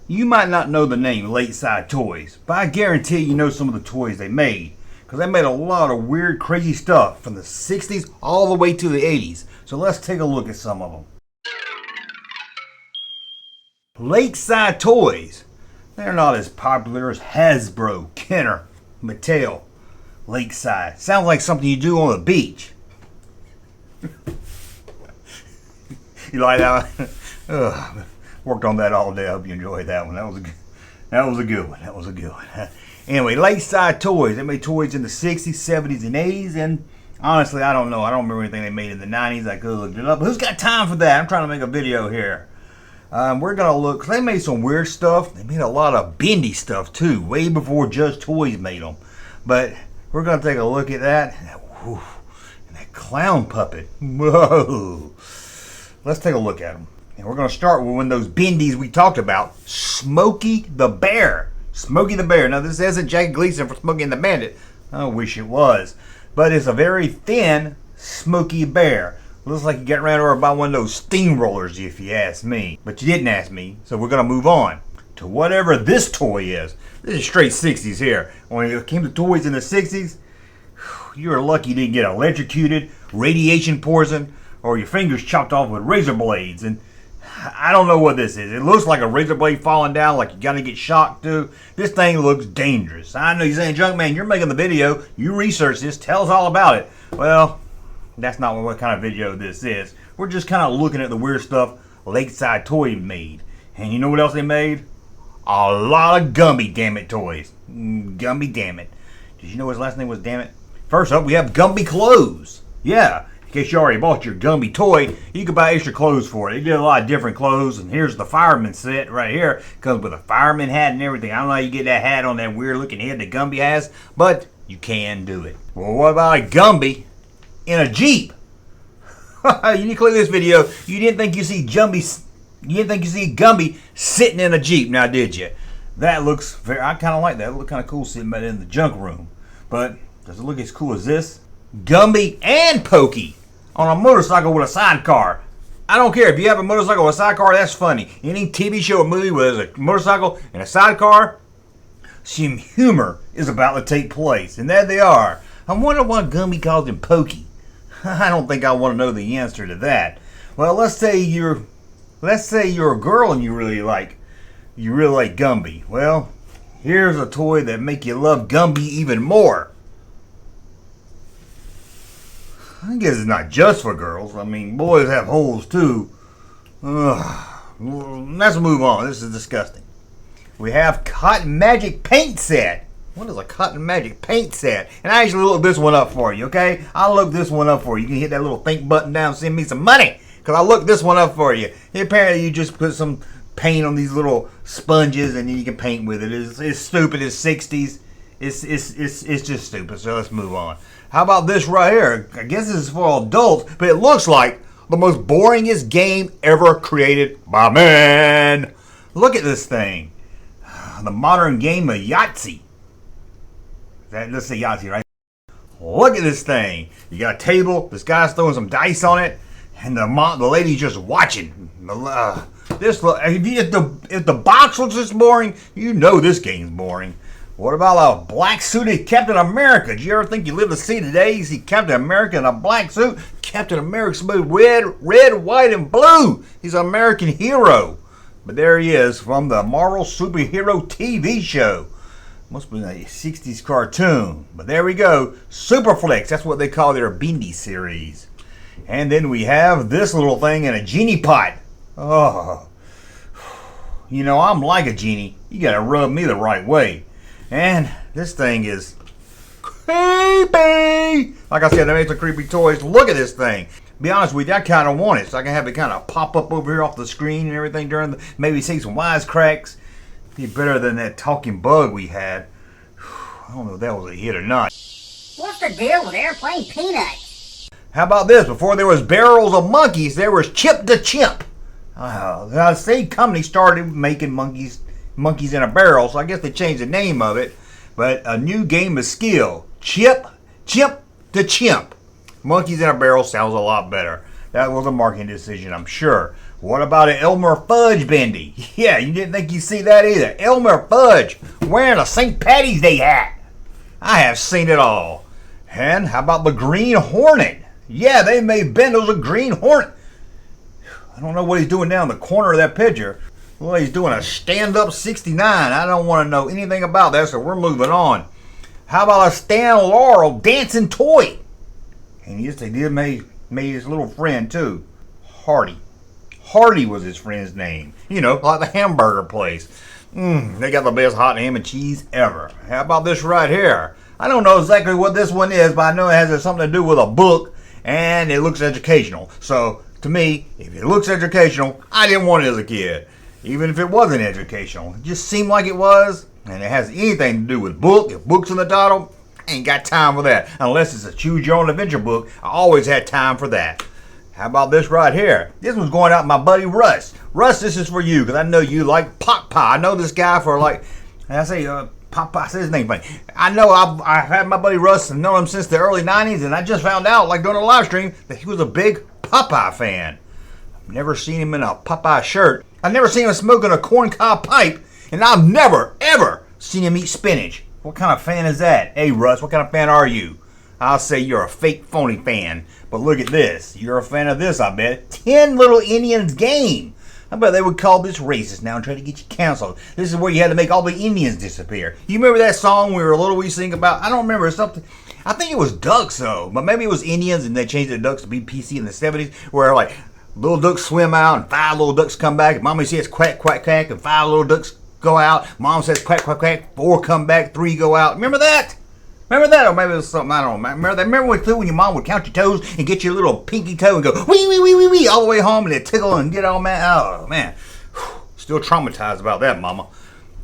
You might not know the name Lakeside Toys, but I guarantee you know some of the toys they made. Because they made a lot of weird, crazy stuff from the 60s all the way to the 80s. So let's take a look at some of them. Lakeside Toys. They're not as popular as Hasbro, Kenner, Mattel. Lakeside. Sounds like something you do on the beach. You like that one? Worked on that all day. I hope you enjoyed that one. That was a good one. That was a good one. Anyway, Lakeside Toys. They made toys in the 60s, 70s, and 80s. And honestly, I don't know. I don't remember anything they made in the 90s. I could have looked it up. But who's got time for that? I'm trying to make a video here. We're going to look. Cause they made some weird stuff. They made a lot of bendy stuff, too. Way before Just Toys made them. But we're going to take a look at that. And that clown puppet. Whoa. Let's take a look at them. And we're going to start with one of those bendies we talked about. Smokey the Bear. Smokey the Bear. Now, this isn't Jack Gleason for Smokey and the Bandit. I wish it was. But it's a very thin Smokey Bear. Looks like you got ran over by one of those steamrollers, if you ask me. But you didn't ask me, so we're going to move on to whatever this toy is. This is straight 60s here. When it came to toys in the 60s, you were lucky you didn't get electrocuted, radiation poison, or your fingers chopped off with razor blades. And I don't know what this is. It looks like a razor blade falling down, like you're going to get shocked too. This thing looks dangerous. I know you're saying, Junkman, you're making the video. You research this. Tell us all about it. Well, that's not what kind of video this is. We're just kind of looking at the weird stuff Lakeside Toy made. And you know what else they made? A lot of Gumby, damn it, toys. Gumby, damn it. Did you know his last name was damn it? First up, we have Gumby Clothes. Yeah. In case you already bought your Gumby toy, you can buy extra clothes for it. They did a lot of different clothes, and here's the fireman set right here. Comes with a fireman hat and everything. I don't know how you get that hat on that weird looking head that Gumby has, but you can do it. Well, what about a Gumby in a Jeep? You need to click this video. You didn't think you see Gumby sitting in a Jeep, now did you? That looks very, I kind of like that. It looked kind of cool sitting back in the junk room. But does it look as cool as this? Gumby and Pokey on a motorcycle with a sidecar. I don't care if you have a motorcycle with a sidecar, that's funny. Any TV show or movie where there's a motorcycle and a sidecar, some humor is about to take place. And there they are. I wonder why Gumby calls him Pokey. I don't think I want to know the answer to that. Well, let's say you're a girl and you really like Gumby. Well, here's a toy that make you love Gumby even more. I guess it's not just for girls. I mean, boys have holes too. Let's move on. This is disgusting. We have Cotton Magic Paint Set. What is a Cotton Magic Paint Set? And I actually looked this one up for you, okay? I'll look this one up for you. You can hit that little think button down and send me some money. Because I looked this one up for you. Apparently you just put some paint on these little sponges and then you can paint with it. It's stupid. It's 60s. It's just stupid. So let's move on. How about this right here? I guess this is for adults, but it looks like the most boringest game ever created by man. Look at this thing. The modern game of Yatsi. Let's say Yatsi, right? Look at this thing. You got a table. This guy's throwing some dice on it, and the lady's just watching. If the box looks this boring, you know this game's boring. What about a black suited Captain America? Did you ever think you live to see today? You see Captain America in a black suit? Captain America's made red, white, and blue. He's an American hero. But there he is from the Marvel superhero TV show. Must be a 60s cartoon. But there we go. Superflex. That's what they call their Bendy series. And then we have this little thing in a Genie Pot. Oh. You know, I'm like a genie. You gotta rub me the right way. And this thing is creepy. Like I said, they made some creepy toys. Look at this thing. Be honest with you, I kind of want it. So I can have it kind of pop up over here off the screen and everything during the, maybe see some wisecracks. Be better than that talking bug we had. I don't know if that was a hit or not. What's the deal with airplane peanuts? How about this? Before there was barrels of monkeys, there was Chip the Chimp. The same company started making monkeys in a barrel, so I guess they changed the name of it. But a new game of skill. Chip the Chimp. Monkeys in a barrel sounds a lot better. That was a marketing decision, I'm sure. What about an Elmer Fudge bendy? Yeah, you didn't think you'd see that either. Elmer Fudge wearing a St. Patty's Day hat. I have seen it all. And how about the Green Hornet? Yeah, they made Bendo's a Green Hornet. I don't know what he's doing down in the corner of that picture. Well, he's doing a stand-up 69. I don't want to know anything about that, so we're moving on. How about a Stan Lauro dancing toy? And yes, they did make his little friend too. Hardy. Hardy was his friend's name. You know, like the hamburger place. They got the best hot ham and cheese ever. How about this right here? I don't know exactly what this one is, but I know it has something to do with a book, and it looks educational. So, to me, if it looks educational, I didn't want it as a kid. Even if it wasn't educational. It just seemed like it was, and it has anything to do with book. If book's in the title, I ain't got time for that. Unless it's a choose your own adventure book, I always had time for that. How about this right here? This one's going out to my buddy Russ. Russ, this is for you, because I know you like Popeye. I know this guy for Popeye, say his name funny. I know I've had my buddy Russ and known him since the early 90s, and I just found out, like during a live stream, that he was a big Popeye fan. I've never seen him in a Popeye shirt. I've never seen him smoking a corncob pipe, and I've never, ever seen him eat spinach. What kind of fan is that? Hey, Russ, what kind of fan are you? I'll say you're a fake, phony fan. But look at this. You're a fan of this, I bet. 10 Little Indians game. I bet they would call this racist now and try to get you canceled. This is where you had to make all the Indians disappear. You remember that song when we were little we sing about? I don't remember. Something. I think it was ducks, though. But maybe it was Indians and they changed the ducks to be PC in the 70s. Where, like, little ducks swim out and 5 little ducks come back. And Mommy says quack, quack, quack. And 5 little ducks go out. Mom says quack, quack, quack. 4 come back. 3 go out. Remember that? Remember that? Or maybe it was something, I don't know. Remember that? Remember when your mom would count your toes and get your little pinky toe and go wee, wee, wee, wee, wee, all the way home and it'd tickle and get all mad? Oh, man. Still traumatized about that, mama.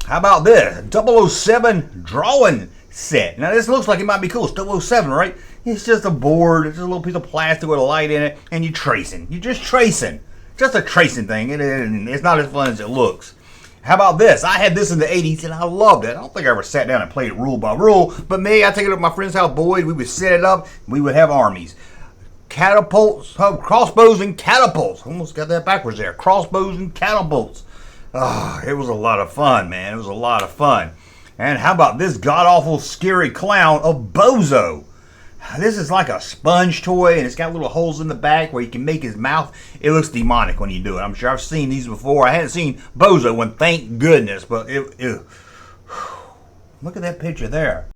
How about this? 007 drawing set. Now, this looks like it might be cool. It's 007, right? It's just a board. It's just a little piece of plastic with a light in it, and you're tracing. You're just tracing. Just a tracing thing. It's not as fun as it looks. How about this? I had this in the 80s and I loved it. I don't think I ever sat down and played it rule by rule, but me, I take it up to my friend's house, Boyd. We would set it up. We would have armies. Catapults, crossbows and catapults. Almost got that backwards there. Crossbows and catapults. Oh, it was a lot of fun, man. It was a lot of fun. And how about this god-awful scary clown of Bozo? This is like a sponge toy, and it's got little holes in the back where you can make his mouth. It looks demonic when you do it. I'm sure I've seen these before. I hadn't seen Bozo one, thank goodness, but look at that picture there.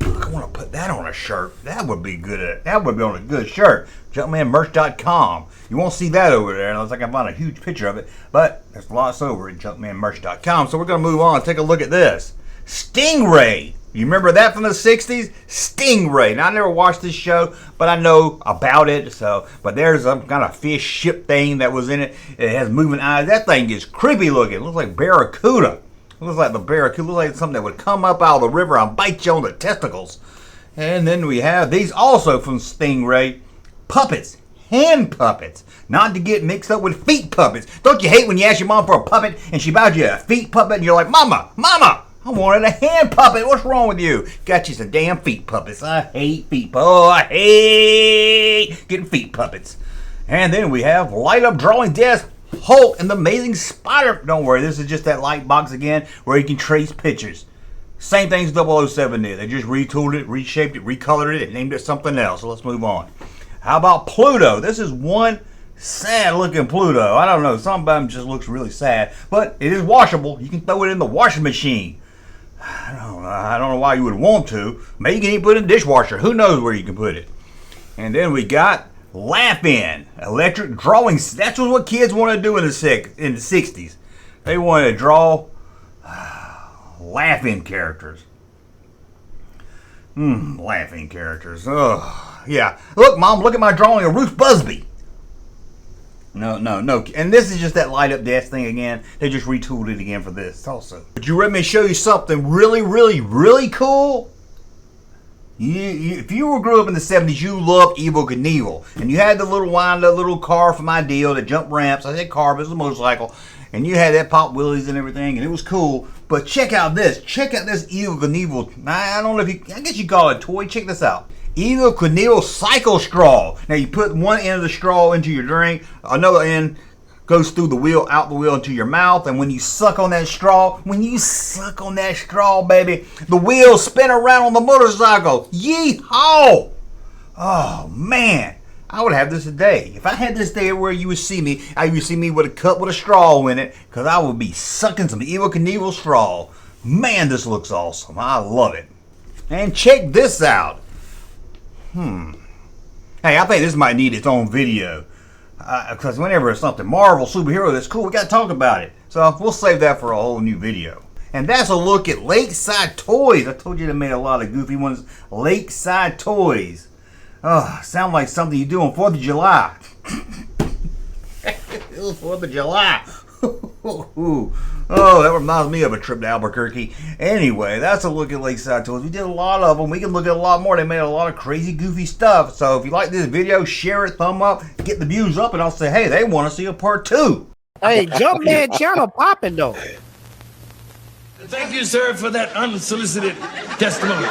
I want to put that on a shirt. That would be good. That would be on a good shirt. JunkmanMerch.com. You won't see that over there unless I can find a huge picture of it, but there's lots over at JunkmanMerch.com. So we're going to move on and take a look at this. Stingray. You remember that from the 60s? Stingray. Now, I never watched this show, but I know about it. But there's some kind of fish ship thing that was in it. It has moving eyes. That thing is creepy looking. It looks like barracuda. It looks like the barracuda. It looks like something that would come up out of the river and bite you on the testicles. And then we have these also from Stingray. Puppets. Hand puppets. Not to get mixed up with feet puppets. Don't you hate when you ask your mom for a puppet and she buys you a feet puppet and you're like, Mama, I wanted a hand puppet. What's wrong with you? Got you some damn feet puppets. I hate feet puppets. Oh, I hate getting feet puppets. And then we have light up drawing desk, Hulk, and the Amazing Spider. Don't worry, this is just that light box again where you can trace pictures. Same thing as 007 did. They just retooled it, reshaped it, recolored it, and named it something else. So let's move on. How about Pluto? This is one sad looking Pluto. I don't know. Some of them just looks really sad. But it is washable. You can throw it in the washing machine. I don't know why you would want to. Maybe you can even put it in the dishwasher. Who knows where you can put it. And then we got Laugh-In. Electric drawing. That's what kids want to do in the 60s. They want to draw Laugh-In characters. Laughing characters. Oh, yeah. Look, Mom, look at my drawing of Ruth Busby. No. And this is just that light up desk thing again. They just retooled it again for this also. But you let me show you something really, really, really cool. If you grew up in the 70s, you loved Evel Knievel. And you had the little wind-up little car from Ideal that jumped ramps. I said car, but it was a motorcycle. And you had that pop wheelies and everything, and it was cool. But check out this. Check out this Evel Knievel. I don't know if you, I guess you call it a toy. Check this out. Evil Knievel Cycle Straw. Now you put one end of the straw into your drink, another end goes through the wheel, out the wheel into your mouth, and when you suck on that straw, baby, the wheels spin around on the motorcycle. Yee-haw! Oh man, I would have this today. If I had this day where you would see me, you would see me with a cup with a straw in it, because I would be sucking some Evil Knievel straw. Man, this looks awesome. I love it. And check this out. Hey, I think this might need its own video. Because whenever it's something Marvel, superhero that's cool, we got to talk about it. So we'll save that for a whole new video. And that's a look at Lakeside Toys. I told you they made a lot of goofy ones. Lakeside Toys. Oh, sound like something you do on 4th of July. It was 4th of July. Oh, that reminds me of a trip to Albuquerque. Anyway, that's a look at Lakeside Toys. We did a lot of them. We can look at a lot more. They made a lot of crazy, goofy stuff. So if you like this video, share it, thumb up, get the views up, and I'll say, hey, they want to see a part 2. Hey, Junkman channel popping though. Thank you, sir, for that unsolicited testimony.